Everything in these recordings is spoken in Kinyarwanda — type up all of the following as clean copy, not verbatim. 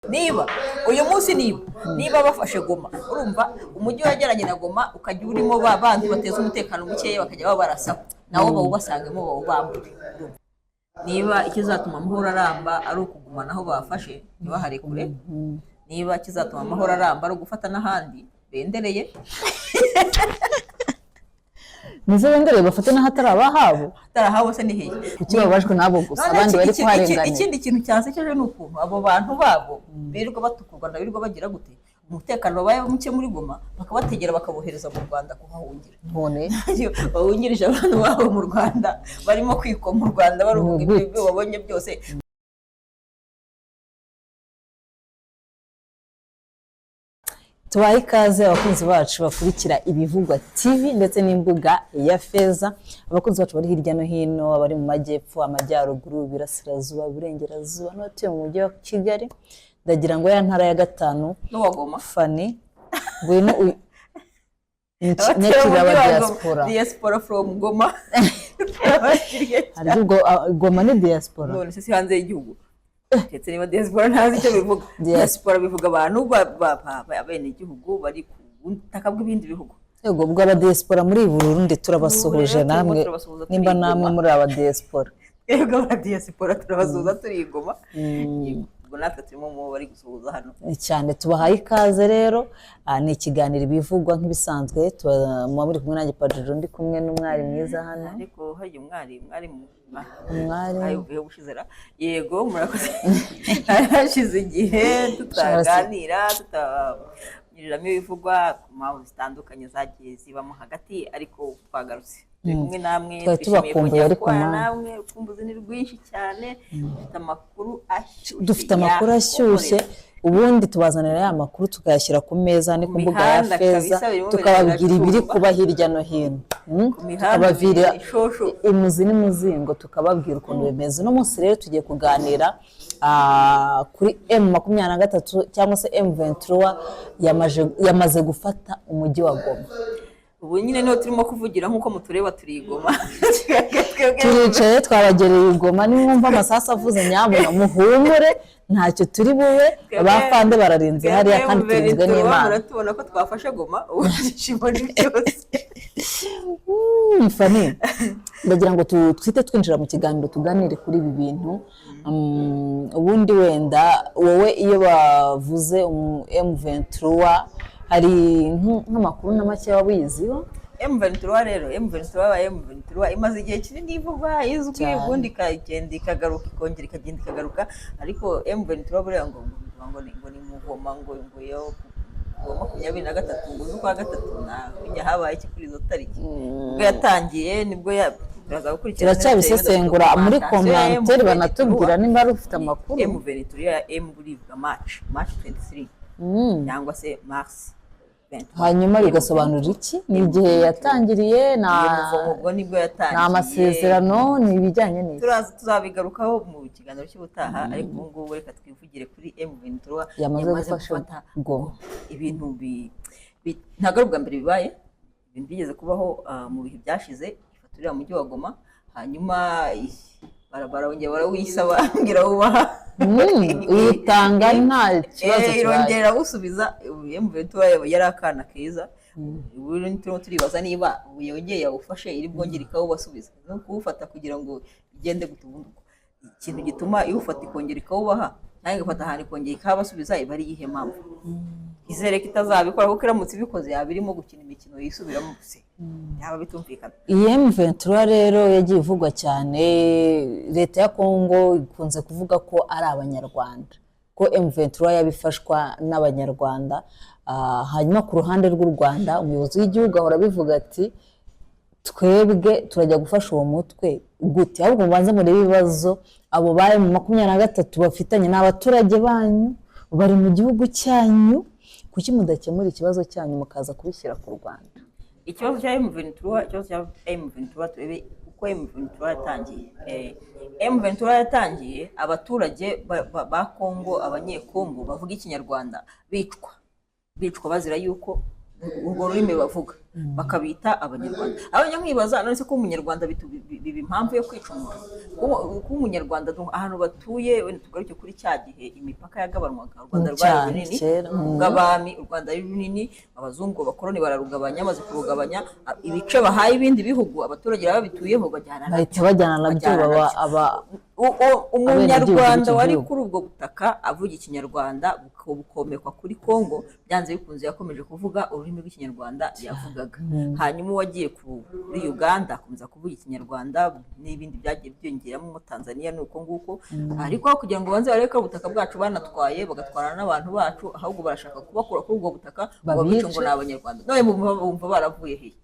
niba uyu munsi niba bafashe Goma urumva umujyi wageranye na Goma ukajya urimo bandi bateza umutekano mukeya bakajya babarasa nawo bawubasangemo bawubambure niba ikizatuma amahoro aramba ari ukuguma naho bafashe ntibahare kure niba kizatuma amahoro aramba ari ugufata n'ahandi bendereye nizo bendereye bafata n'ahatari abahabo se ni hehe kuki babajwe nabo gusa abandi bari kuharenganya ikindi kintu cyansekeje ni ukuntu abo bantu babo birirwa batukurwa ndabirirwa bagira gute umutekano wabaye muke muri Goma bakabategera bakabohereza mu Rwanda kuhahungira none bahungirije abantu babo mu Rwanda barimo kwikoma mu Rwanda baruhuga ibyo babonye byose. Tubaye ikaze abakunzi bacu bakurikira ibivugwa TV ndetse n'imbuga ya Feza. Abakunzi bacu bari hirya no hino, abari mu majyepfo, amajyaruguru, birasirazuba, burengerazuba n'abatuye mu mujyi wa Kigali. Ndagira ngo ya ntara ya gatanu n'uwagoma Fani ngwino nyakira diaspora from Goma. Ariko Goma ni diaspora none se hanze y'igihugu ndetse niba diaspora ntazi icyo bivuga. Diaspora bivuga abantu abene igihugu bari ku butaka bw'ibindi bihugu. Yego ubwo aba diaspora muri Burundi turabasuhuje namwe nimba namwe muri aba diaspora. Yego aba diaspora turabasuhuza turi Goma. Ubwo natwe turimo mu bari gusuhuza hano cyane. Tubahaye ikaze rero ni ikiganiro bivugwa nk'ibisanzwe muri kumwe nanjye Padiri ndi kumwe n'umwari mwiza hano ariko hari umwari umwari ubushizera. Yego murakoze hashize igihe tutaganira tutagiriramo ibivugwa ku mpamvu zitandukanye zagiye zibamo hagati ariko twagarutse kumwe namwe tubakumbuye ariko namwe ukumbuzi ni rwinshi cyane dufite amakuru ashyushye ubundi tubazanira ya makuru tukayashyira ku meza ni ku mbuga ya Feza tukababwira ibiri kuba hirya no hino tukabavira imuzi n'umuzingo tukababwira ukuntu bimeze. No munsi rero tugiye kuganira kuri M23 cyangwa se M23 yamaze gufata umujyi wa Goma. Ubu nyine niho turimo kuvugira nkuko mutureba turi Goma turicaye twabagereye Goma nimwumva amasasu avuze nyabona muhumure ntacyo turi bube abafande bararinze hariya kandi turinzwe n'Imana. Tubona ko twafashe Goma ubishimo ni byose. Fani ndagira ngo twite twinjira mu kiganiro tuganire kuri ibi bintu. Ubundi wenda wowe iyo bavuze M23 hari nk'amakuru n'amake wabiziho. M23 rero M23 imaze igihe kinini ivugwa izwi ubundi ikagenda ikagaruka ikongera ikagenda ikagaruka ariko M23 buriya ngo ni muvoma ngo yo 23 ngo z'ukwa gatatu na bijya habaye kuri izo tariki ubwo yatangiye nibwo biraza gukurikira cyabisesengura muri commentaire banatubwira nimba rufite amakuru. M23 ya burivuga March 23 cyangwa se Mars. Hanyuma bigasobanura iki? Ni igihe yatangiriye ubwo nibwo yatangiye amasezerano ni ibijyanye n'iki tuzabigarukaho mu kiganiro cy'ubutaha ariko ubu ngubu reka twivugire kuri M23 yamaze gufata Goma. Ibintu ntabwo ari ubwa mbere bibaye, ibintu bigeze kubaho mu bihe byashize ifaturira mu mujyi wa Goma hanyuma barongera barawisaba ngira ubaha uyitanga nta kibazo irongera gusubiza. M23 yari akana keza ubu turibaza niba yongeye yawufashe iri bwongere ikawubasubiza no kuwufata kugira ngo igende gutunduka. Ikintu gituma iwufata ikongera ikawubaha nawe igafata ahantu ikongera ikabasubiza iba ari iyihe mpamvu? Izere ko itazabikora kuko iramutse ibikoze yaba irimo gukina imikino yisubiramo gusa yaba bitumvikana. Iyi M23 rero yagiye ivugwa cyane, leta ya Kongo ikunze kuvuga ko ari abanyarwanda, ko M23 yabifashwa n'abanyarwanda. Hanyuma ku ruhande rw'u Rwanda umuyobozi w'igihugu ahora bivuga ati twebwe turajya gufasha uwo mutwe gute, ahubwo mubanze muri ibibazo abo baye mu 23 bafitanye n'abaturage banyu bari mu gihugu cyanyu, kuki mudakemura ikibazo cyanyu mukaza kubishyira ku Rwanda? Ikibazo cya M23 turebe uko M23 yatangiye. M23 yatangiye abaturage ba Kongo, abanyekongo bavuga ikinyarwanda bicwa bazira yuko urwo rurimi bavuga bakabita abanyarwanda. Abanya nkwibaza none se ko umunyarwanda biba impamvu yo kwica umuntu, kuba umunyarwanda ahantu batuye. Wenda tugaruke kuri cya gihe imipaka yagabanwaga, u Rwanda rwari runini bw'abami, u Rwanda ari runini, abazungu abakoloni bararugabanya, maze kurugabanya ibice bahaye ibindi bihugu abaturage babituyeho bahita bajyana nabyo. Umunyarwanda wari kuri ubwo butaka avuga ikinyarwanda bukomekwa kuri Kongo, byanze bikunze yakomeje kuvuga ururimi rw'ikinyarwanda yavugaga. Hanyuma uwagiye kuri Uganda akomeza kuvuga ikinyarwanda, n'ibindi byagiye byongeramo Tanzania nuko nguko. Ariko kugira ngo banze bareke ubutaka bwacu banatwaye bagatwara n'abantu bacu, ahubwo barashaka kubakura kuri ubwo butaka babice ngo ni abanyarwanda. None bumva baravuye hehe?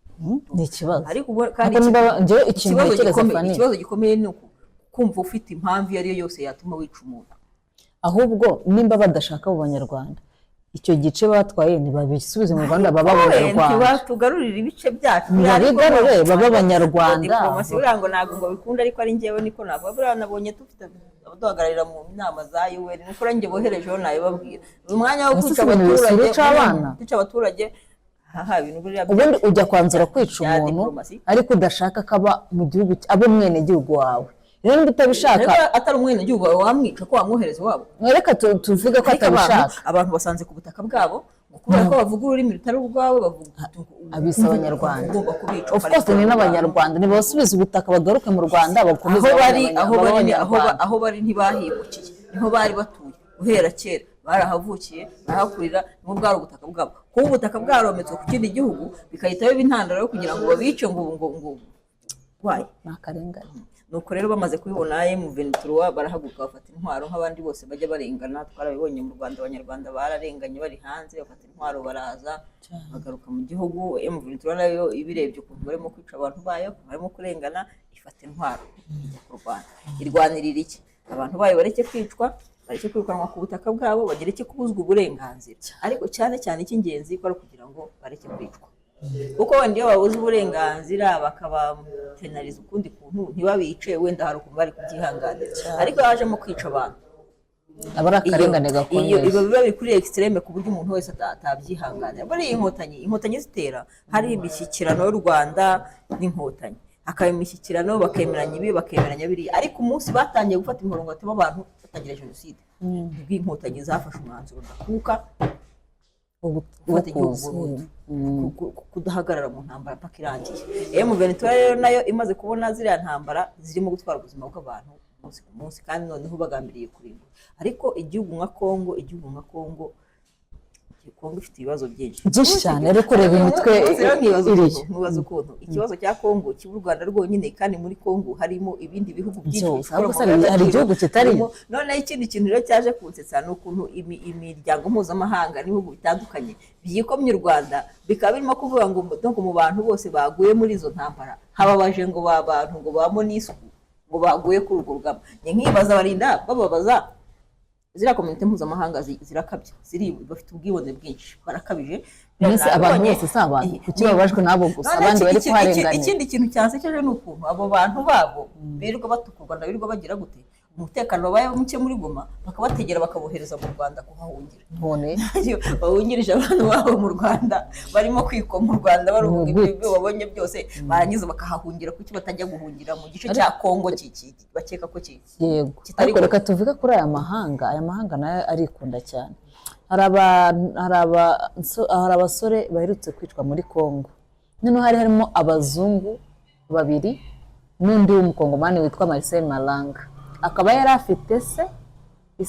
Ni ikibazo. Ariko kandi ikibazo gikomeye ni uko kumva ufite impamvu iyo ari yo yose yatuma wica umuntu. Ahubwo nimba badashaka abo banyarwanda, icyo gice batwaye ntibabisubize mu Rwanda, baba abanyarwanda. Tugarurira ibice byacu, ntibabigarure, baba abanyarwanda. Diplomasi buriya ngo ntabwo ngo bikunda, ariko ari njyewe niko navuga. Buriya nabonye dufite abaduhagararira mu nama za UN, nuko ari njye boherejeho nabibabwira. Uyu mwanya wo kwica abaturage ubundi ujya kwanzura kwica umuntu ariko udashaka kaba mu gihugu abe umwenegihugu wawe. Rero niba utabishaka, atari umwenegihugu wawe wamwica ko wamwohereza iwabo. Reka tuvuge ko atabishaka. Abantu basanze ku butaka bwabo kubera ko bavuga ururimi rutari urwawe, bavuga abisa abanyarwanda. Of course ni n'abanyarwanda, nibasubiza ubutaka bagaruke mu Rwanda bakomeze aho bari ntibahimukiye, niho bari batuye guhera kera, barahavukiye barahakurira, niho bwari ubutaka bwabo. Kuba ubutaka bwarometswe ku kindi gihugu bikahita biba intandaro yo kugira ngo babice ngo waye nakarengane. Nuko rero bamaze kubibona M23 barahaguruka bafata intwaro nk'abandi bose bajya barengana. Twarabibonye mu Rwanda, abanyarwanda bararenganye bari hanze, bafata intwaro baraza bagaruka mu gihugu. M23 nayo ibirebye ukuntu barimo kwica abantu bayo, barimo kurengana, ifata intwaro ijya kurwana. Irwanirira iki? Abantu bayo bareke kwicwa, bareke kwirukanwa ku butaka bwabo, bagire iki kubuzwa uburenganzira. Ariko cyane cyane icy'ingenzi ko ari kugira ngo bareke kwicwa, kuko wenda iyo babuze uburenganzira bakabapenaliza ukundi kuntu ntibabice, wenda hari ukuntu bari kubyihanganira. Ariko yajemo kwica abantu, aba ari akarengane gakomeye. Biba biri kuri extreme ku buryo umuntu wese atabyihanganira. Buriya inkotanyi zitera, hari imishyikirano y'u Rwanda n'inkotanyi, hakaba imishyikirano bakemeranya ibi bakemeranya biriya. Ariko umunsi batangiye gufata imirongo batema abantu batangira jenoside, bw'inkotanyi zafashe umwanzuro ndakuka gufata igihugu, kudahagarara mu ntambara mpaka irangiye. M23 rero nayo imaze kubona ziriya ntambara zirimo gutwara ubuzima bw'abantu umunsi ku munsi, kandi noneho bagambiriye kurimbura. Ariko igihugu nka Kongo ifite ibibazo byinshi cyane. Ariko reba imitwe nkibaza ukuntu ikibazo cya Kongo kiba u Rwanda rwonyine, kandi muri Kongo harimo ibindi bihugu byinshi. Hari igihugu kitarimo. Noneho ikindi kintu rero cyaje kunsetsa ni ukuntu imiryango mpuzamahanga n'ibihugu bitandukanye byikomye u Rwanda, bikaba birimo kuvuga ngo mu bantu bose baguye muri izo ntambara hababaje ngo abantu ngo ba MONUSCO ngo baguye kuri urwo rugamba. Nkibaza barinda bababaza ziriya komite mpuzamahanga zirakabya, bafite ubwibone bwinshi, barakabije. Mbese abantu bose si abantu, kuki babajwe n'abo gusa abandi bari kuharenganira. Ikindi kintu cyansekeje ni ukuntu abo bantu babo birirwa batukurwa, birirwa bagira gute, umutekano wabaye muke muri Goma, bakabategera bakabohereza mu Rwanda kuhahungira. None bahungirije abantu babo mu Rwanda, barimo kwikoma mu Rwanda baruhuka ibyo babonye byose, barangiza bakahahungira. Kuki batajya guhungira mu gice cya Kongo bakeka ko yego? Ariko reka tuvuge kuri aya mahanga nayo arikunda cyane. Hari abasore baherutse kwicwa muri Kongo, noneho harimo abazungu babiri n'undi w'umukongomani witwa Marcel Malanga. Akaba yari afite se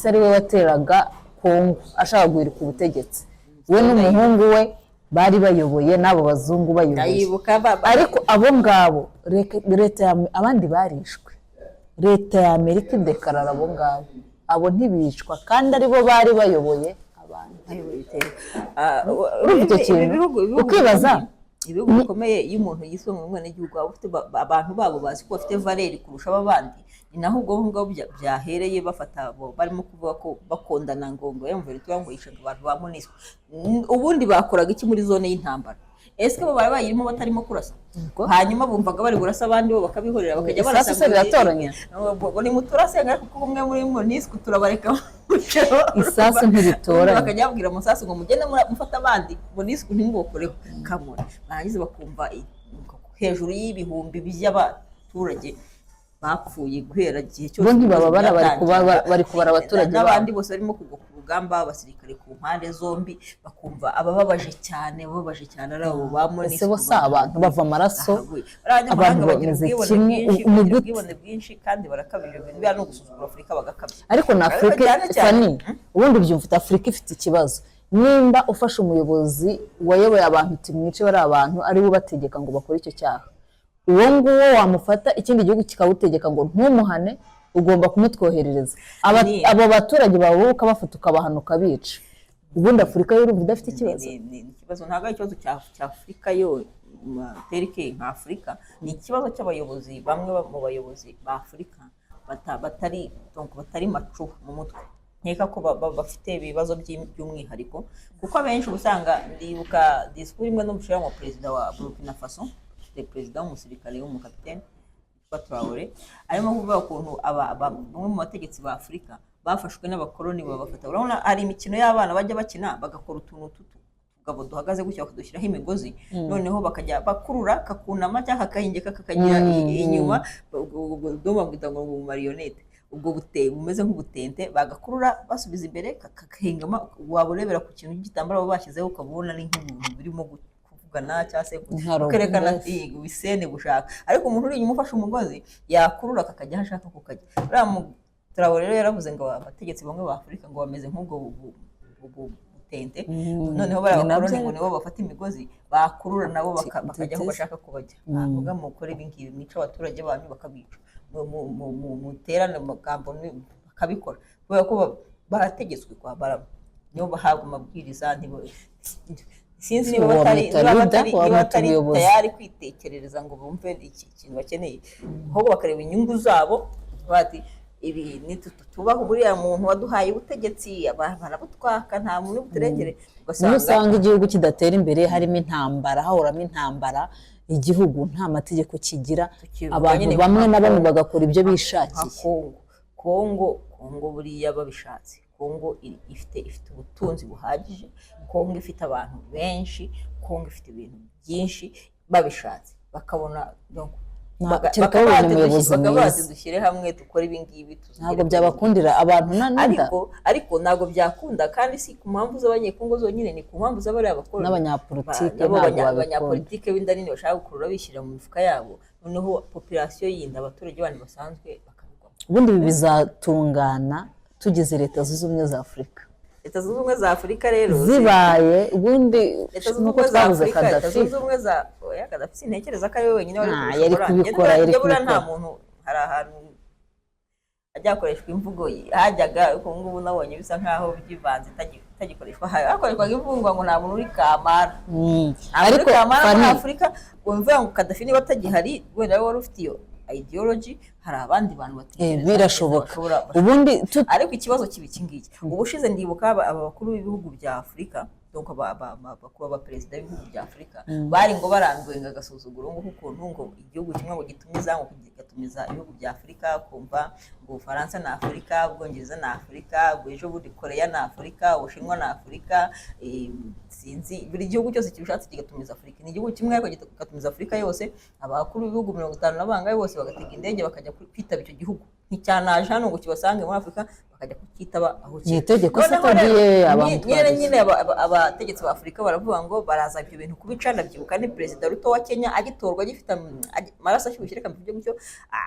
ari we wateraga Kongo ashaka guhirika ubutegetsi, we n'umuhungu we bari bayoboye, n'abo bazungu bayoboye. Ariko abo ngabo leta abandi barishwe, leta ya Amerika idekarara abo ngabo, abo ntibicwa kandi aribo bari bayoboye abantu. Urumva icyo kintu ukibaza. Ibihugu bikomeye iyo umuntu yiswe mu mwenegihugu waba ufite abantu babo bazi ko bafite valeri kurusha abandi, ni naho ubwo ngubwo byahereye bafata barimo kuvuga ko bakondana ngo M23 ngo yishaga abantu ba MONUSCO. Ubundi bakoraga iki muri zone y'intambara? Ese bo bari bayirimo batarimo kurasa? Hanyuma bumvaga bari burasa abandi bo bakabihorera bakajya barasa. Biratoranya ngo ni muturasenga kuko umwe muri MONUSCO turabareka isasu ntiritoranye bakajya babwira Musasu ngo mugende mufata abandi muri isuku ntimukoreho kamura barangiza bakumva hejuru y'ibihumbi by'abaturage bapfuye guhera igihe cyose bo ntibababara bari kubara abaturage n'abandi bose barimo kugwa ku rugamba abasirikare ku mpande zombi bakumva abababaje cyane ari abo ba MONUSCO ese bose abantu bava amaraso abantu bameze kimwe ubwibone bwinshi kandi barakabije ibintu bya no gusuzugura Afurika bagakabya ariko na Afurika fani ubundi byumva Afurika ifite ikibazo nimba ufashe umuyobozi wayoboye abantu uti mwice bari abantu ari bo bategeka ngo bakore icyo cyaha uwo nguwo wamufata ikindi gihugu kikawutegeka ngo ntumuhane ugomba kumutwoherereza abo baturage bawe ukabafata ukabahana ukabica ubundi Afurika y'urumva idafite ikibazo ntabwo ari ikibazo cya Afurika yo terike nka Afurika ni ikibazo cy'abayobozi bamwe mu bayobozi ba Afurika batari macu mu mutwe nkeka ko bafite ibibazo by'umwihariko kuko abenshi usanga ndibuka disikuru imwe n'umushira mu perezida wa Burkina Faso perezida w'umusirikare w'umukapiteni witwa Traoré arimo kuvuga ukuntu bamwe mu bategetsi ba Afurika bafashwe n'abakoloni babafata urabona hari imikino y'abana bajya bakina bagakora utuntu tugabo duhagaze gutya bakadushyiraho imigozi noneho bakajya bakurura kakunama cyangwa kakahingeka kakagira inyuma doma bwita ngo mu marionette ubwo bumeze nk'ubutente bagakurura basubiza imbere kakahingama waburebera ku kintu cy'igitambaro bashyizeho ukabona ari nk'ibintu birimo kuvugana cyangwa se kerekana ibisene gushaka ariko umuntu uri inyuma ufashe umugozi yakurura kakajya ashaka kukajya Traoré rero yaravuze ngo abategetsi bamwe ba Afurika ngo bameze nk'ubwo butente noneho bari abakoloni ngo nibo bafata imigozi bakurura nabo bakajya aho bashaka kubajya bavuga mukore ibingibi mwica abaturage banyu bakabica muterane amagambo bakabikora kubera ko barategetswe kwa nibo bahabwa amabwiriza sinzi niba batari tayari kwitekerereza ngo bumve ikintu bakeneye ahubwo bakareba inyungu zabo bati ibi tubaho buriya muntu waduhaye ubutegetsi barabutwaka nta muntu ubuteregere usanga igihugu kidatera imbere harimo intambara hahoramo intambara igihugu nta mategeko kigira abantu bamwe na bamwe bagakora ibyo bishakiye Kongo buriya babishatse Kongo ifite ubutunzi buhagije Kongo ifite abantu benshi Kongo ifite ibintu byinshi babishatse bakabona bakabazi dushyire hamwe dukora ibingibi ntabwo byabakundira abantu ariko ntabwo byakunda kandi si ku mpamvu z'abanyekongo zonyine ni ku mpamvu z'abari abakoloni n'abanyapolitike b'inda nini bashaka gukurura bishyira mu mifuka yabo noneho population yindi abaturage bandi basanzwe bakabigwamo ubundi bizatungana tugize leta zunze ubumwe za Afurika leta zunze ubumwe za Afurika rero zibaye ubundi nuko twabuze Gaddafi Gaddafi sintekereza ko ari we wenyine wari kubikora nta muntu hari ahantu ajya akoreshwa imvugo hajyaga uko ngubu nabonye bisa nkaho byivanze itagikoreshwa hakoreshwaga imvugo ngo nta muntu uri kamara ariko kamara muri Afurika wumva ngo Gaddafi niba atagihari wenda wari ufite iyo ideology hari abandi bantu batekereza birashoboka ubundi ariko ikibazo kibi kingiki ubushize ndibuka abakuru b'ibihugu bya Afurika donc aba perezida b'ibihugu bya Afurika bari ngo baranduye ngagasuzuguro ngo ukuntu ngo igihugu kimwe ngo gitumiza ngo kigatumiza ibihugu bya Afurika kumva ngo Faransa na Afurika Ubwongereza na Afurika ejo budi Korea na Afurika Ubushinwa na Afurika sinzi buri gihugu cyose kibishatse kigatumiza Afurika ni igihugu kimwe ariko kigatumiza Afurika yose abakuru b'ibihugu 50 n'abangaye bose bagatega indege bakajya kwitaba icyo gihugu nticyanaje hano ngo kibasange muri Afurika bakajya kukitaba aho itegeko sitagiye abantu nyine abategetsi ba Afurika baravuga ngo baraza ibyo bintu kubicana byibuka ni perezida Ruto wa Kenya agitorwa gifite maraso ashyushye reka mvuge gutyo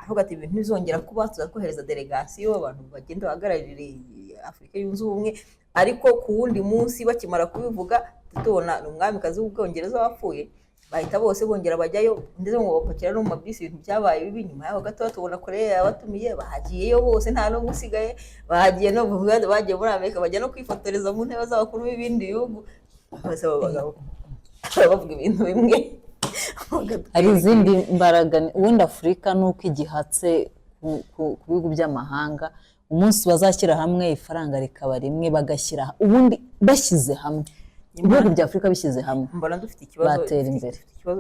avuga ati ibintu bizongera kuba tuzakohereza delegation abantu bagenda bahagararira Afurika yunze ubumwe ariko ku wundi munsi bakimara kubivuga tubona umwamikazi w'Ubwongereza wapfuye bahita bose bongera bajyayo ndetse ngo bapakira no mu mabisi ibintu byabaye bibi nyuma yaho gato tubona Korea yabatumiye bahagiyeyo bose nta no gusigaye bahagiye no bagiye muri Amerika bajya no kwifotoreza mu ntebe z'abakuru b'ibindi bihugu bose bavuga ibintu bimwe hari izindi mbaraga wenda Afurika nuko igihatse ku bihugu by'amahanga umunsi bazashyira hamwe ifaranga rikaba rimwe bagashyira ubundi bashyize hamwe ibihugu bya Afurika bishyize hamwe mbona dufite ikibazo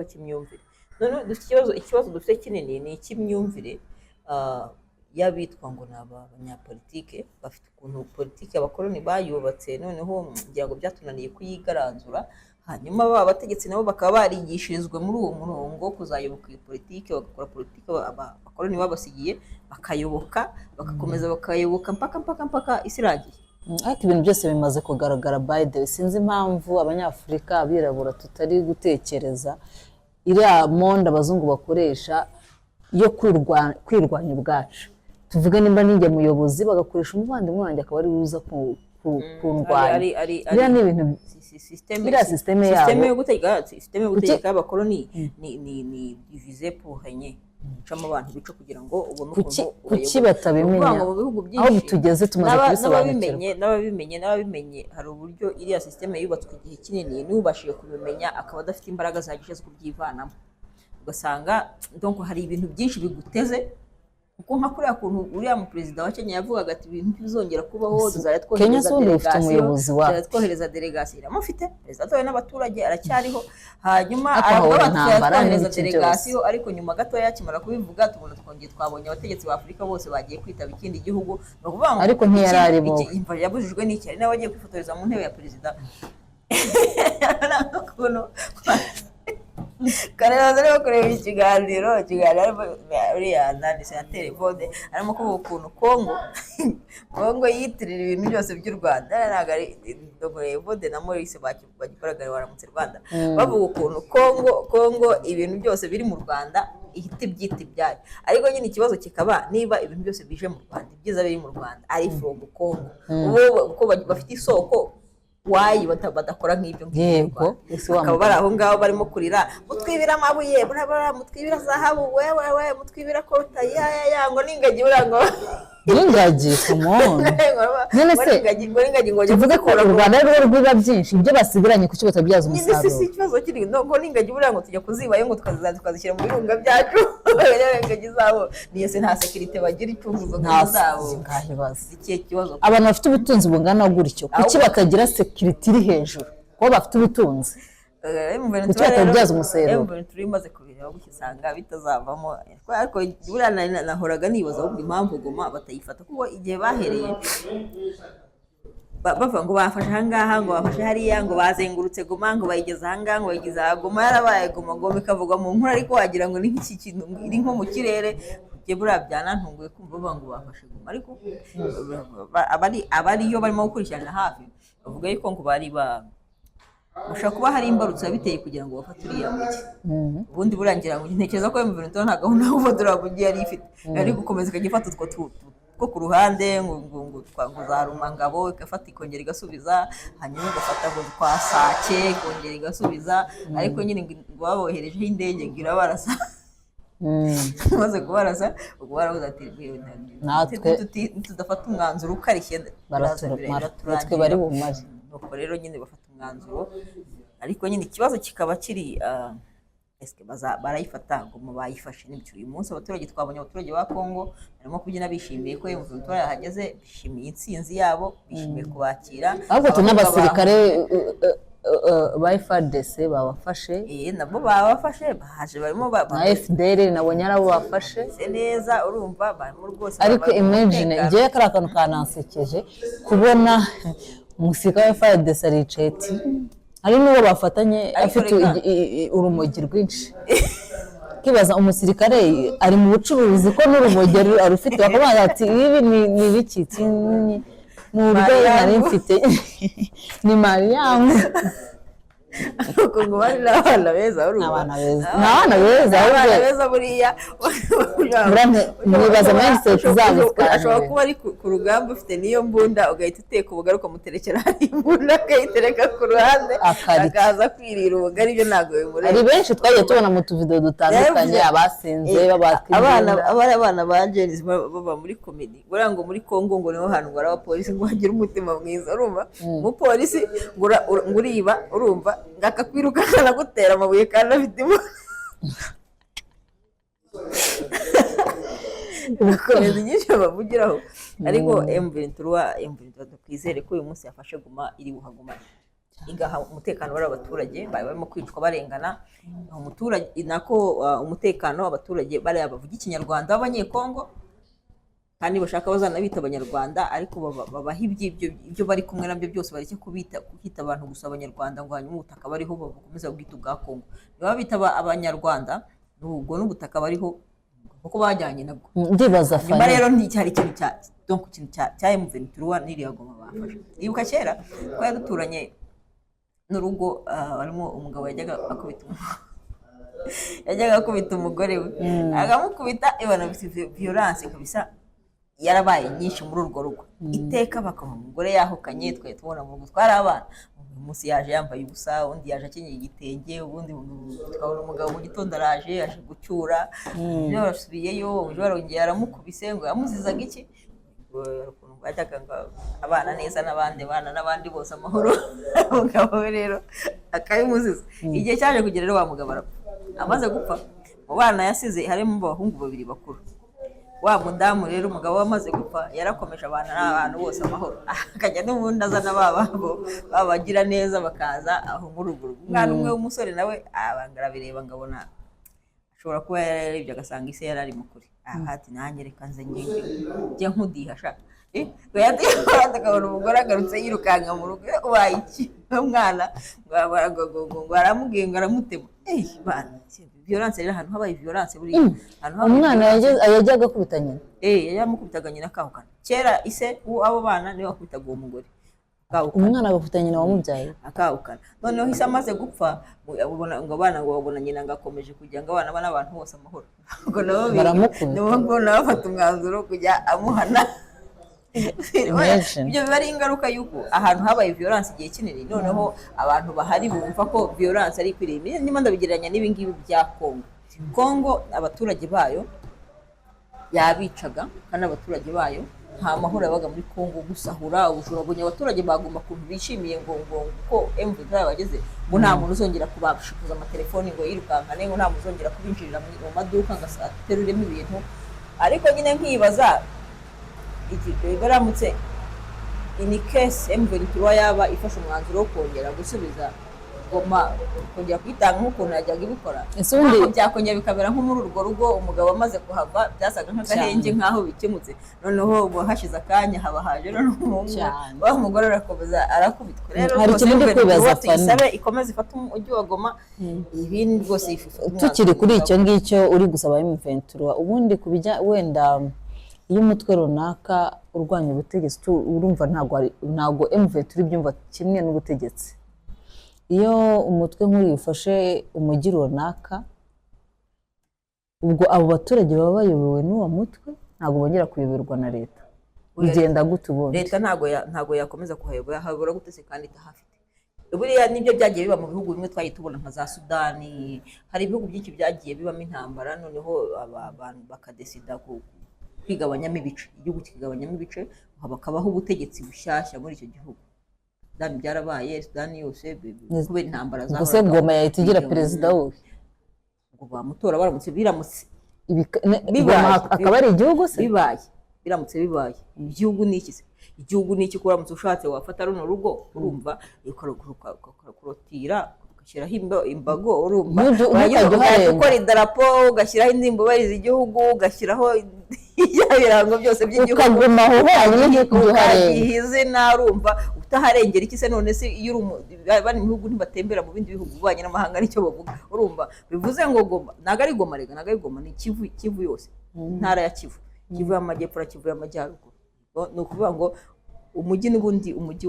cy'imyumvire none dufite ikibazo dufite kinini ni icy'imyumvire y'abitwa ngo ni abanyapolitike bafite ukuntu politiki abakoloni bayubatse, noneho ngira ngo byatunaniye kuyigaranzura, hanyuma ba bategetsi nabo bakaba barigishirizwe muri uwo murongo wo kuzayoboka iyi politiki, bagakora politiki abakoloni babasigiye bakayoboka, bagakomeza bakayoboka mpaka isi irangiye. ariko ibintu byose bimaze kugaragara by the way. Sinzi impamvu abanyafurika abirabura tutari gutekereza iriya monde abazungu bakoresha yo kwirwanya ubwacu. Tuvuge nimba ninjye muyobozi bagakoresha umuvandimwe wanjye akaba ari uza kundwanya. Biriya ni ibintu biriya sisiteme yabo. Sisiteme yo gutegeka y'abakoloni ni divize pour régner. Gucamo abantu bico kugira ngo ubone ukuntu kuki batabimenya aho bitugeze tumaze kubisobanukirwa. N'ababimenye hari uburyo iriya sisiteme yubatswe igihe kinini, n'ubashije kubimenya akaba adafite imbaraga zihagije zo kubyivanamo, ugasanga donc hari ibintu byinshi biguteze, kuko nka kuriya kuntu uriya mu perezida wa Kenya yavugaga ati ibintu bizongera kubaho, tuzatwohereza delegation iramufite perezida atowe n'abaturage aracyariho, hanyuma twohereza delegation, ariko nyuma gato yakimara kubivuga tubona twabonye abategetsi ba Afurika bose bagiye kwitaba ikindi gihugu, no kuvuga ngo ariko ntiyarari bo imvara yabujijwe n'iki, ari nawe agiye kwifotoreza mu ntebe ya perezida Kaneza rero kureba ikiganiro uriya nani senateri Vode arimo kuvuga ukuntu Kongo yitirira ibintu byose by'u Rwanda, ntabwo ari Vode na Maurice bagikoraga baramutse Rwanda, bavuga ukuntu Kongo ibintu byose biri mu Rwanda ihita ibyita ibyayo, ariko nyine ikibazo kikaba niba ibintu byose bije mu Rwanda, ibyiza biri mu Rwanda ari from Kongo, uko bafite isoko wayi badakora nk'ibyo ngibyo, bakaba bari aho ngaho barimo kurira, mutwibira amabuye, mutwibira zahabu, wewe mutwibira kota ngo n'ingagi burango n'ingagi kumone none se tuvuga ko u Rwanda rwo rwiba byinshi ibyo basigiranye kuki batabyaza umusaruro. Ni ikibazo kiri ngo n'ingagi burango tujya kuzibayo ngo tukazishyira mu birunga byacu, ingagi zabo niyo se nta security bagira icunguzo zabo, ngahibaza iki kibazo. Abantu bafite ubutunzi bungana gutyo kuki batagira security iri hejuru ko bafite ubutunzi, kuki batabyaza umusaruro. Turi maze kubireba gukisanga bitazavamo, ariko buriya nahoraga nibaza ahubwo impamvu Goma batayifata, kuko igihe bahereye bavuga ngo bafashe ahangaha, ngo bafashe hariya, ngo bazengurutse Goma, ngo bayigeze ahangaha, ngo bayigeze aha, Goma yarabaye Goma ikavugwa mu nkuru, ariko wagira ngo ni nk'iki kintu iri nko mu kirere. Buriya byanantunguye kumva bavuga ngo bafashe Goma, ariko abariyo barimo gukurikirana hafi bavuga yuko ngo bari ushobora kuba hari imbarutso biteye kugira ngo bafate uriya mujyi. Ubundi burangira ngo ntekereza ko M23 nta gahunda yo gufotora mujyi yari ifite, ari gukomeza ikajya ifata utwo two ku ruhande ngo za Rumangabo igafata ikongera igasubiza, hanyuma igafata ngo kwa Sake ikongera igasubiza, ariko nyine ngo baboherejeho indege ngo irabarasa maze kubarasa ubwo baravuze ati natwe tudafata umwanzuro ukarishye natwe bari bumaze, nuko rero nyine bafata umwanzuro, ariko nyine ikibazo kikaba kiri eske barayifata ngo bayifashe n'ibyo. Uyu munsi abaturage twabonye abaturage ba Kongo barimo kubyina bishimiye ko M23 yahageze, bishimiye intsinzi yabo, bishimiye kubakira, ahubwo tunabasirikare ba FARDC babafashe, nabo babafashe, baje barimo na FDL nabonye arabo bafashe neza, urumva barimo rwose. Ariko imagine ngiye kari akantu kanansekeje kubona umusirikare wa FARDC aricaye, hari n'uwo bafatanye afite urumogi rwinshi, kibaza umusirikare ari mu bucuruzi ko n'urumogi arufite, bakabaza ati ibi ni biki n'urwo nari mfite ni Mariam, kuko ngo bari n'abana beza, abana beza buriya nibaza mindset zabo ashobora kuba ari ku rugamba ufite niyo mbunda, ugahita uteka ubugari ukamuterekera hari imbunda akayitereka ku ruhande akaza kwirira ubugari, ibyo ntabwo bimureba. Hari benshi twagiye tubona mu tuvidewo dutandukanye abasinze abana ba Jenis baba muri comedy, buriya ngo muri Kongo ngo niho hantu ngo ari abapolisi ngo bagire umutima mwiza, urumva umupolisi ngo uriba, urumva ngakakwiruka kanagutera amabuye kandi afite bakomeza inyinshi bavugiraho, ariko M23 twizere ko uyu munsi yafashe Goma iri buhaguma, igaha umutekano w'aba baturage barimo kwicwa barengana, umuturage nako umutekano w'abaturage bari bavuga ikinyarwanda b'abanyekongo kandi bashaka bazanabita abanyarwanda ariko babaha ibyo bari kumwe nabyo byose bareke kwita abantu gusa abanyarwanda ngo hanyuma ubutaka bariho bakomeza bwita ubwa Kongo niba bita abanyarwanda ubwo n'ubutaka bariho kuko bajyanye nabwo ndibaza nyuma rero nticyari ikintu cya M23 n'iriya Goma bafashe ibuka kera ko yaduturanye n'urugo harimo umugabo yajyaga akubita umugore we akamukubita ibana violence kabisa yarabaye nyinshi muri urwo rugo iteka bakaba umugore yahukanye twe tubona mu gutwara abana umunsi yaje yambaye ubusa undi yaje akenyeye igitenge ubundi tukabona umugabo mu gitondo araje yaje gucyura niyo basubiyeyo uje barongeye aramukubise ngo yamuzizaga iki bajyaga ngo abana neza n'abandi bose amahoro umugabo rero akabimuziza igihe cyaje kugera rero wa mugabo arapfa amaze gupfa mu bana yasize harimo abahungu babiri bakuru wa mudamu rero umugabo wamaze gupfa yarakomeje abana n'abantu bose amahoro akajya n'ubundi azana babagira neza bakaza aho muri urwo rugo umwana umwe w'umusore nawe abangara bireba ngabona ashobora kuba yararebye agasanga ise yarari mukuri ati nanjye reka nze njye nkudiha shaka akabona umugore agarutse yirukanka mu rugo ubaye iki umwana ngo aramubwiye ngo aramutema bana violence rero ahantu habaye violence buri umwana yajyaga akubita nyina yamukubitaga nyina akahukana kera ise abo bana niwe wakubitaga uwo mugore umwana agafata nyina wamubyaye akahukana noneho ise amaze gupfa ngo abana ngo babona nyina ngakomeje kugira ngo abana n'abantu bose amahoro ngo nabo bafata umwanzuro kujya amuhana ibyo biba ari ingaruka y'uko ahantu habaye violence igihe kinini noneho abantu bahari bumva ko violence ari ikwiriye niba ndabigereranya n'ibingibi bya Kongo abaturage bayo yabicaga kandi abaturage bayo nta mahoro yabaga muri Kongo gusahura ubujura bunye abaturage bagomba kuntu bishimiye ngo ko M23 bageze ngo nta muntu uzongera kubashikuza amatelefoni ngo yirukankane ngo nta muntu uzongera kubinjirira mu maduka ngo ateruremo ibintu ariko nyine nkibaza baramutse in case M23 yaba ifashe umwanzuro wo kongera gusubiza Goma kongera kwitanga nk'ukuntu yajyaga ibikora byakongera bikabera nko muri urwo rugo umugabo amaze kuhava byasaga nk'agahenge nk'aho bikemutse noneho ubu hashize akanya haba haje n'umuhungu wa mugore arakomeza arakubitwa rero hari ikindi kwibaza fani ikomeza ifata umujyi wa Goma ibindi rwose tukiri kuri icyo ngicyo uri gusaba M23 ubundi kubijya wenda iyo umutwe runaka urwanya ubutegetsi urumva ntago M23 byumva kimwe n'ubutegetsi iyo umutwe nk'uyu ufashe umujyi runaka ubwo abo baturage baba bayobowe n'uwo mutwe ntago bongera kuyoborwa na leta bigenda gute ubundi leta ntago yakomeza kuhayobora gutese kandi itahafite buriya nibyo byagiye biba mu bihugu bimwe twagiye tubona nka za Sudani hari ibihugu byinshi byagiye bibamo intambara noneho abantu bakadesida kwigabanyamo ibice igihugu kigabanyamo ibice hakabaho ubutegetsi bushyashya muri icyo gihugu Sudani byarabaye Sudani yose kubera intambara zaho gusa Goma yahita igira perezida we ngo bamutora baramutse biramutse akaba ari igihugu se biramutse bibaye igihugu n'iki se igihugu n'iki kuramutse ushatse wafata runo rugo urumva ukarotira ugashyiraho imbago urumva ukora idarapo ugashyiraho indirimbo bariza igihugu ugashyiraho ibirango byose by'igihugu ukaguma aho honyine kugiharenge izina urumva utaharengera iki se none se iyo bari mu bihugu ntibatembera mu bindi bihugu ubanye n'amahanga nicyo bavuga urumva bivuze ngo Goma ntago ari Goma rega ntago ari Goma ni Kivu yose ntara ya Kivu y'amajyepfo na Kivu y'amajyaruguru ni ukuvuga ngo umujyi n'ubundi umujyi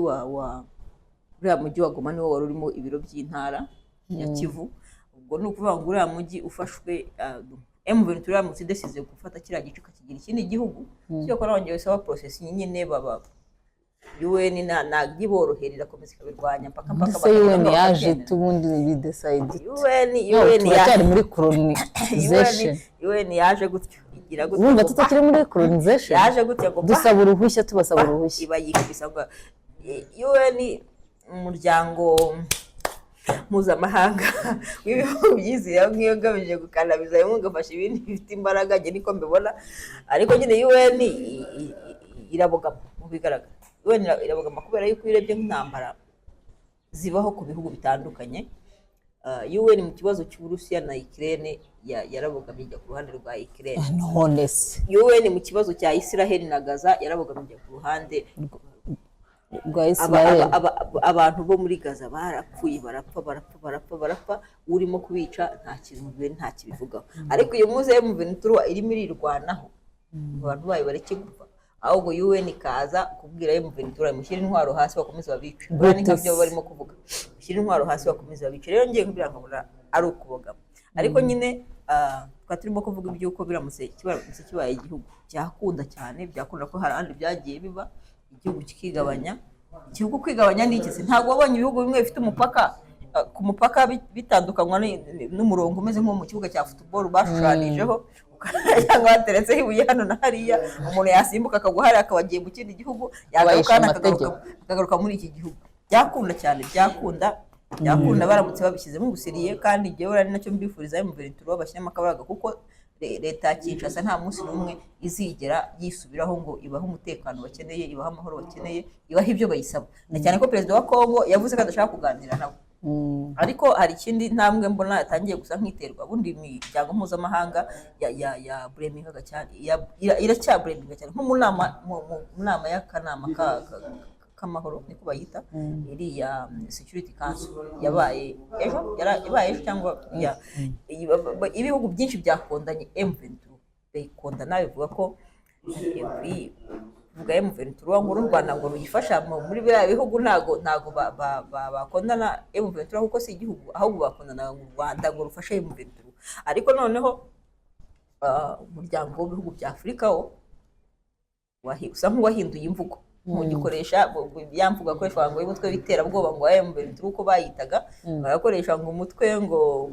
uriya mujyi wa Goma niwo wari urimo ibiro by'intara ya Kivu ubwo ni ukuvuga ngo uriya mujyi ufashwe M23 yaramutse idesize gufata kiriya gice kakigira ikindi gihugu cyo ko nabonye bisaba process nyine baba UN nagiboroherera komeza kabirwanya mpaka UN yaje tubundi bidecide UN yaje muri colonization UN yaje gutyo igira gutyo urumva tutakiri muri colonization yaje gutyo ngo dusaba uruhushya tubasaba uruhushya iba yikubisabwa UN umuryango mpuzamahanga w'ibihugu byiziye nk'iyo gamije gukandamiza bimwe ugafasha ibindi bifite imbaraga njye niko mbibona ariko nyine UN irabogama mu bigaragara UN irabogama kubera yuko urebye nk'intambara zibaho ku bihugu bitandukanye UN mu kibazo cy'Uburusiya na Ukraine yarabogamye ijya ku ruhande rwa Ukraine. none se UN mu kibazo cya Israel na Gaza yarabogamye ijya ku ruhande rwa Israel. abantu bo muri Gaza barapfuye barapfa urimo kubica nta kintu nta kibivugaho. Ariko iyo muze M23 irimo irirwanaho abantu bayo bareke gupfa, ahubwo UN ikaza kubwira M23 mushyira intwaro hasi bakomeze babice. Bari nk'ibyo barimo kuvuga, mushyira intwaro hasi bakomeze babice. Rero ngiye kugira ngo ari ukubogama, ariko nyine twa turimo kuvuga iby'uko biramutse kibaye igihugu byakunda cyane, byakunda ko hari andi byagiye biba igihugu kikigabanya. Igihugu kwigabanya ni iki? Ntabwo wabonye ibihugu bimwe bifite umupaka ku mupaka bitandukanywa n'umurongo umeze nko mu kibuga cya football bashushanijeho cyangwa bateretseho ibuye hano na hariya, umuntu yasimbuka akagwa hariya akaba agiye mu kindi gihugu, akagaruka muri iki gihugu. Byakunda cyane, byakunda baramutse babishyizemo ubusiriye, kandi njyewe ari nacyo mbifuriza M23 bashyiramo akabaraga, kuko leta ya Kinshasa nta munsi n'umwe izigera yisubiraho ngo ibahe umutekano bakeneye, ibahe amahoro bakeneye, ibahe ibyo bayisaba, na cyane ko perezida wa Kongo yavuze ko adashaka kuganira nabo. Ariko hari ikindi ntambwe mbona yatangiye gusa nk'iterwa, bundi imiryango mpuzamahanga ya buremingaga cyane, iracyabureminga cyane, nko mu nama y'akanama k'amahoro niko bayita, iriya Security Council yabaye ejo cyangwa ibihugu byinshi byakondanye M23 bikondana, bivuga ko vuga M23 ngo u Rwanda ngo ruyifasha muri biriya bihugu, ntago bakondana M23 kuko si igihugu, ahubwo bakondana ngo u Rwanda ngo rufashe M23. Ariko noneho umuryango w'ibihugu bya Afurika wo usa nk'uwahinduye imvugo, ntugikoresha yamvuga akoreshwa ngo umutwe w'iterabwoba ngo M23 uko bayitaga, bagakoresha ngo umutwe ngo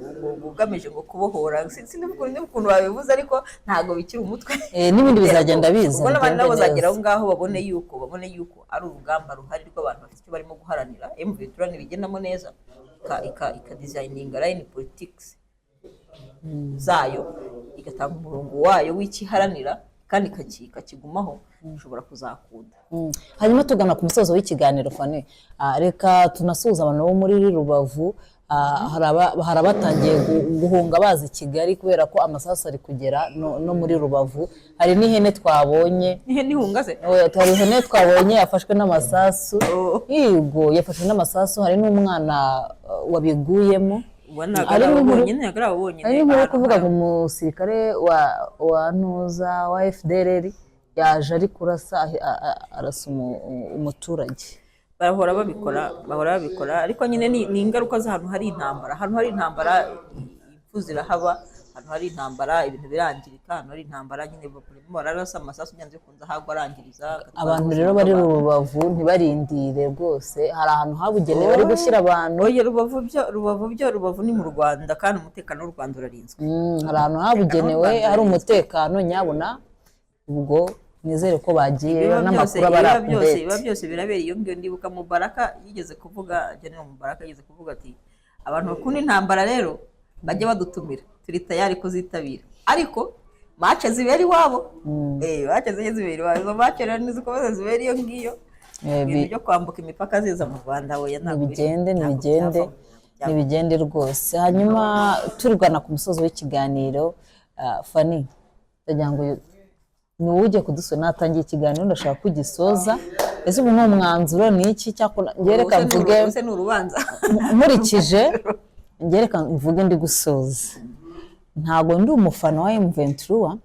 ugamije ngo kubohora. Sinzi ukuntu babivuze, ariko ntago bikiri umutwe, n'ibindi bizagenda biza, ubwo n'abandi nabo bazagera aho ngaho babone yuko ari urugamba ruhari rw'abantu bafite icyo barimo guharanira. M23 nibigendamo neza ikadesigninga line politics zayo, igatanga umurongo wayo w'ikiharanira kandi kakigumaho, ushobora kuzakunda. Hanyuma tugana ku musozo w'ikiganiro Fanny, reka tunasuhuza abantu bo muri Rubavu. Hari abatangiye guhunga bazi Kigali kubera ko amasasu ari kugera no muri Rubavu. Hari n'ihene twabonye, ihene ihunga se, hari ihene twabonye yafashwe n'amasasu. Yego, yafashwe n'amasasu. Hari n'umwana wabiguyemo. Ari nkuru kuvuga ngo umusirikare wa Ntuza wa FDLR yaje ari kurasa arasa umuturage. Bahora babikora, ariko nyine ni ingaruka z'ahantu hari intambara. Ahantu hari intambara impfu zirahaba, ahantu hari intambara ibintu birangirika, ahantu hari intambara nyine bararasa amasasu byanze bikunze ahagwa arangiriza. Abantu rero bari Rubavu ntibarindire rwose, hari ahantu habugenewe bari gushyira abantu. Oya, Rubavu ni mu Rwanda, kandi umutekano w'u Rwanda urarinzwe. Hari ahantu habugenewe hari umutekano nyabuna, ubwo nizere ko bagiye n'amakuru abarakumbete. Biba byose birabera iyo ngiyo. Ndibuka Mubaraka yigeze kuvuga, General Mubaraka yigeze kuvuga ati abantu bakunda intambara rero bajye badutumira, turi tayari kuzitabira, ariko match zibera iwabo. Match zibera iwabo, izo match rero nizikomeza zibera iyo ngiyo. Ibintu byo kwambuka imipaka ziza mu Rwanda oya ntabwo nibigende rwose. Hanyuma turigana ku musozo w'ikiganiro, Fanny, ndagira ngo ni ujye kudusona natangiye ikiganiro ndashaka kugisoza. Ese ubu umwanzuro ni iki? Cyakora ngereka mvuge nkurikije, ngereka mvuge ndi gusoza. Ntago ndi umufana wa M23,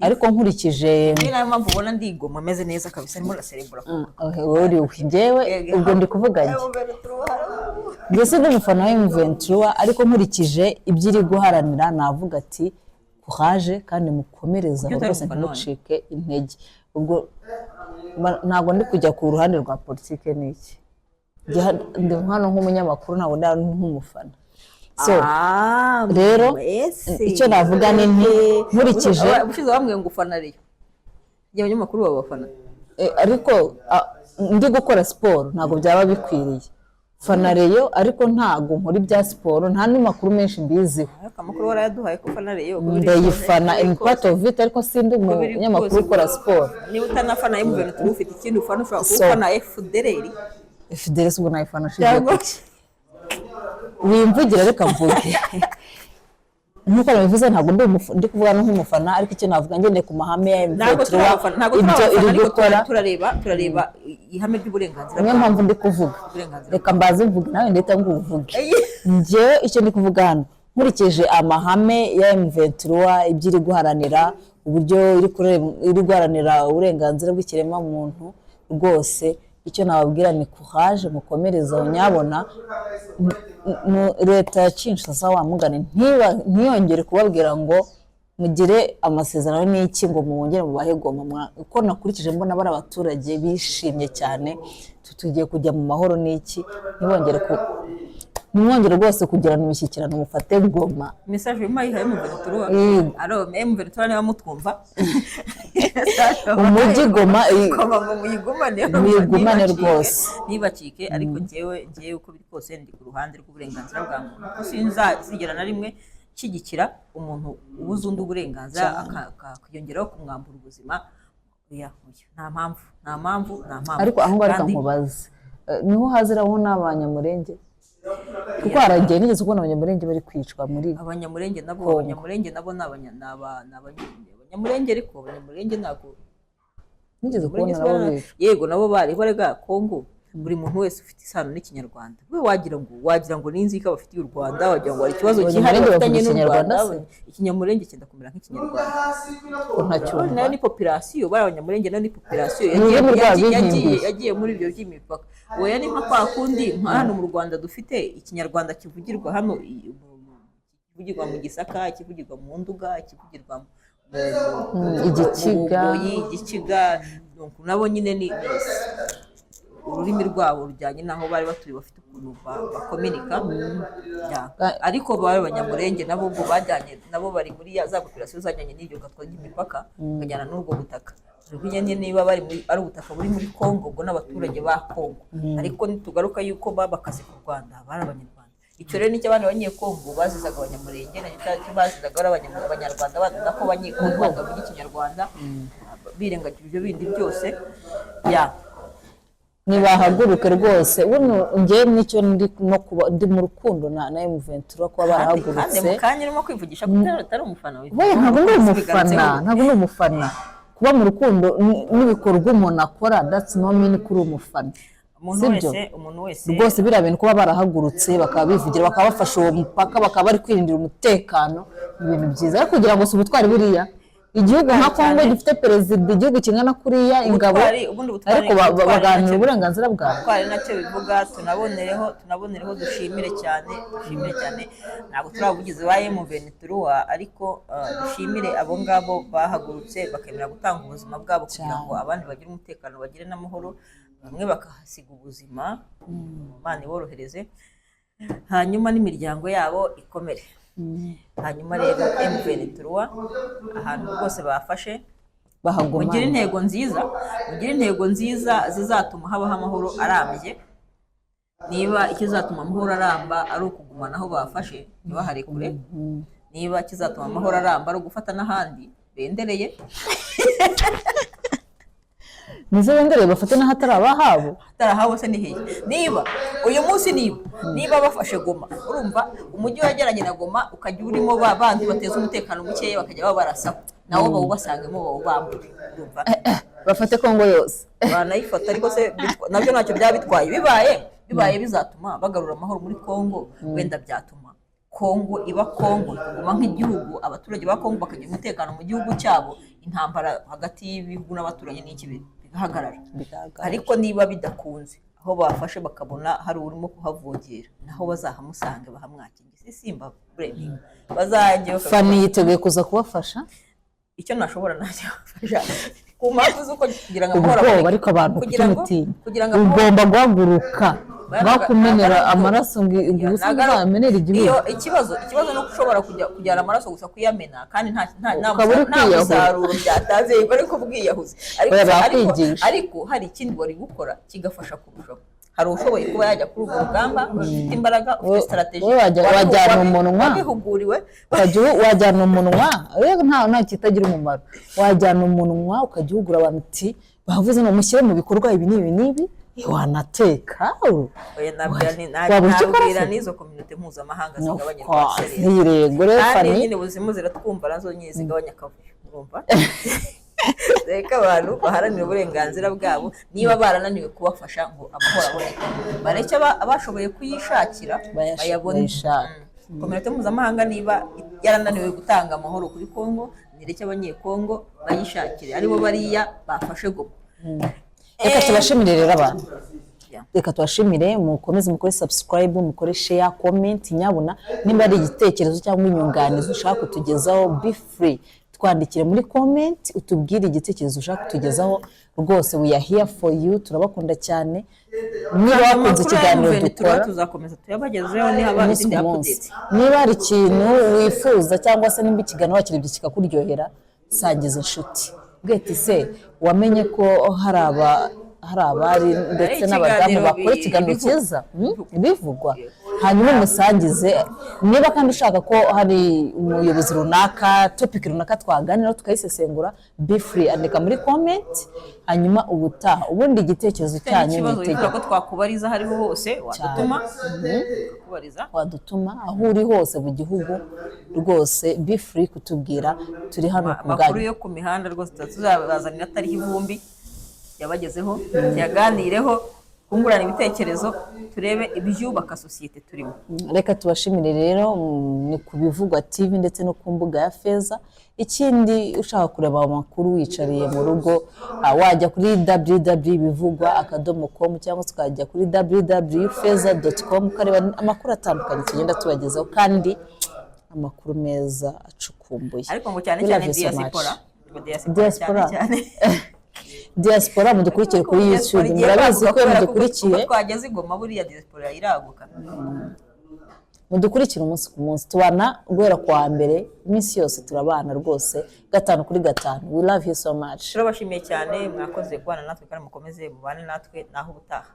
ariko nkurikije niyo mpamvu ubona ndigoma meze neza kabisa, arimo raserebura. Uri njyewe ubwo ndi kuvuga njye ndi umufana wa M23, ariko nkurikije ibyo iri guharanira navuga ati courage kandi mukomereza rwose ntimucike intege. Ubwo ntago ndi kujya ku ruhande rwa politike n'iki, ndi hano nk'umunyamakuru, ntago ndi nk'umufana. So rero icyo navuga ni nkurikije ubushize bambwiye ngo ufana Rayon, igihe abanyamakuru babafana, ariko ndi gukora siporo ntago byaba bikwiriye. Fana Rayon ariko ntago nkora ibya siporo, nta n'amakuru menshi mbiziho. Amakuru warayaduhaye ko fana Rayon ndayifana in part of it, ariko sindi umunyamakuru ukora siporo. Niba utanafana M23 ufite ikindi ufana, ushobora kufana FDLR. FDLR ubwo nayifana shije wimvugira reka mvuge nk'uko nabivuze ntabwo ndi kuvuga nk'umufana ariko icyo navuga ngendeye ku mahame ya M23 ibyo iri gukora turareba ihame ry'uburenganzira niyo mpamvu ndi kuvuga reka mbaze mvuge nawe ndetse nguvuge njyewe icyo ndi kuvuga hano nkurikije amahame ya M23 ibyo iri guharanira uburyo iri guharanira uburenganzira bw'ikiremwa muntu rwose icyo nababwira ni courage mukomereza nyabona leta ya Kinshasa wamugane ntiyongere kubabwira ngo mugire amasezerano n'iki ngo muwongere mubahe Goma uko nakurikije mbona bari abaturage bishimye cyane tugiye kujya mu mahoro n'iki nimwongere rwose kugirana imishyikirano mufate Goma message y'umayihaye mu Venezuela aro M23 niba mutwumva umujyi Goma muyigumane rwose nibacike ariko njyewe uko biri kose ndi ku ruhande rw'uburenganzira bwa muntu ko sinzigera na rimwe kigikira umuntu ubuze undi uburenganzira akiyongeraho kumwambura ubuzima nta mpamvu ariko aho ngaho nkubaze niho haziraho n'abanyamurenge kuko haragiye nigeze kubona abanyamurenge bari kwicwa muri abanyamurenge nabo ni abanyamurenge ariko abanyamurenge ntabwo nigeze kubona nabo yego nabo bari barega Kongo buri muntu wese ufite isano n'ikinyarwanda we wagira ngo n'inzika bafitiye u Rwanda wagira ngo hari ikibazo cyihariye bafitanye n'u Rwanda ikinyamurenge cyenda kumera nk'ikinyarwanda ni population bari abanyamurenge ni population yagiye muri ibyo by'imipaka oya ni nka kwa kundi nka hano mu Rwanda dufite ikinyarwanda kivugirwa hano kivugirwa mu Gisaka kivugirwa mu Nduga kivugirwa Igikiga nabo nyine ni ururimi rwabo rujyanye naho bari batuye bafite ukuntu bakominika ariko bari abanyamurenge nabo ubwo bajyanye nabo bari muri za population zajyanye n'iryo gatwa ry'imipaka bakajyana n'urwo butaka nyine niba bari ari ubutaka buri muri Kongo ubwo n'abaturage ba Kongo ariko nitugaruka yuko babakaze ku Rwanda bari abanyarwanda icyo rero nicyo abandi abanyekongo bazizaga abanyamurenge n'icyo bazizaga ari abanyarwanda bavuga ko abanyekongo bavuga ikinyarwanda birengagije ibyo bindi byose nibahaguruke rwose njye nicyo ndi mu rukundo na M23 kuba barahagurutse mu kanya urimo kwivugisha ko utari umufana ntabwo ni umufana kuba mu rukundo n'ibikorwa umuntu akora that's no mean kuri umufana umuntu wese rwose biriya bintu kuba barahagurutse bakaba bivugira bakaba bafashe uwo mupaka bakaba bari kwirindira umutekano ibintu byiza ariko kugira ngo si ubutwari buriya igihugu nka Kongo gifite perezida igihugu kingana kuriya ingabo ariko baganira uburenganzira bwabo twari nacyo bivuga tunabonereho dushimire cyane ntabwo turabugize ba M23 ariko dushimire abo ngabo bahagurutse bakemera gutanga ubuzima bwabo kugira ngo abandi bagire umutekano bagire n'amahoro bamwe bakahasiga ubuzima Imana iborohereze hanyuma n'imiryango yabo ikomere hanyuma rero M23 ahantu rwose bafashe mugire intego nziza zizatuma habaho amahoro arambye niba ikizatuma amahoro aramba ari ukugumana aho bafashe ntibaharekure niba kizatuma amahoro aramba ari ugufata n'ahandi bendereye nizo bendereye bafate n'ahatari abahabo se ni hehe niba uyu munsi niba bafashe Goma urumva umujyi wageranye na Goma ukajya urimo bandi bateza umutekano mukeya bakajya babarasa nawo bawubasangemo bawubambure urumva bafate Kongo yose banayifata ariko se nabyo ntacyo byabitwaye bibaye bizatuma bagarura amahoro muri Kongo wenda byatuma Kongo iba Kongo ikaguma nk'igihugu abaturage ba Kongo bakagira umutekano mu gihugu cyabo intambara hagati y'ibihugu n'abaturanyi n'iki bigahagarara ariko niba bidakunze aho bafashe bakabona hari urimo kuhavogera naho bazahamusange bahamwakingise simba branding bazajye Fani yiteguye kuza kubafasha icyo nashobora nacyo ku mpamvu z'uko kugira ngo amahoro ariko abantu kugira ngo ugomba guhaguruka bakumenera amaraso ngo ubusa bamenera igihugu ikibazo no kushobora kujyana amaraso gusa kuyamena kandi nta musaruro byataze bari kubwiyahuza ariko hari ikindi bari gukora kigafasha kurushaho hari ushoboye kuba yajya kuri urwo rugamba ufite imbaraga ufite strategy wajyana umunwa wabihuguriwe wajyana umunwa nta kitagira umumaro wajyana umunwa ukajya uhugura abantu uti bavuze ngo mushyire mu bikorwa ibi n'ibi wanateka oya waba icyo ukora nabwira se n'izo community mpuzamahanga of zigabanya course rwose yego rero kandi Fanny nyine ubuzima ziratwumva nazo nyine zigabanya akavuyo urumva reka abantu baharanira uburenganzira bwabo niba barananiwe kubafasha ngo amahoro aboneke bareke abashoboye kuyishakira bayabone komite mpuzamahanga niba yarananiwe gutanga amahoro kuri Kongo nireke abanyekongo bayishakire aribo bariya bafashe Goma. reka tubashimire rero abantu reka tubashimire mukomeze mukore subscribe mukore share comment nyabuna nimba ari igitekerezo cyangwa inyunganizi ushaka kutugezaho be free twandikire muri comment utubwire igitekerezo ushaka kutugezaho rwose we are here for you turabakunda cyane niba wakunze ikiganiro dukora tuzakomeza tuyabagezeho ni haba izindi update niba hari ikintu wifuza cyangwa se nimba ikiganiro wakirebye kikakuryohera sangiza inshuti bwete se wamenye ko hari abari ndetse n'abadamu bakora ikiganiro cyiza bivugwa hanyuma umusangize niba kandi ushaka ko hari umuyobozi runaka topic runaka twaganiraho tukayisesengura be free andika muri comment hanyuma ubutaha ubundi igitekerezo cyanyu nitegeka ko twakubariza hariho hose wadutuma aho uri hose mu gihugu rwose be free kutubwira turi hano ku bwanyu amakuru yo ku mihanda rwose tuzabazanira atariho ivumbi yabagezeho tuyaganireho kungurana ibitekerezo turebe ibyubaka sosiyete turimo. Reka tubashimire rero ni ku Bivugwa TV ndetse no ku mbuga ya Feza. Ikindi ushaka kureba amakuru wicariye mu rugo wajya kuri www.bivugwa.com cyangwa ukajya kuri www.feza.com ukareba amakuru atandukanye tugenda tubagezaho kandi amakuru meza acukumbuye. Ariko ngo cyane cyane diaspora diaspora mudukurikire kuri YouTube murabizi ko mudukurikiye twageze Goma buriya diaspora iraguka mudukurikire umunsi ku munsi tubana guhera kwa mbere iminsi yose turabana rwose 5 kuri 5 we love you so much turabashimiye cyane mwakoze kubana natwe kandi mukomeze mubane natwe naho ubutaha.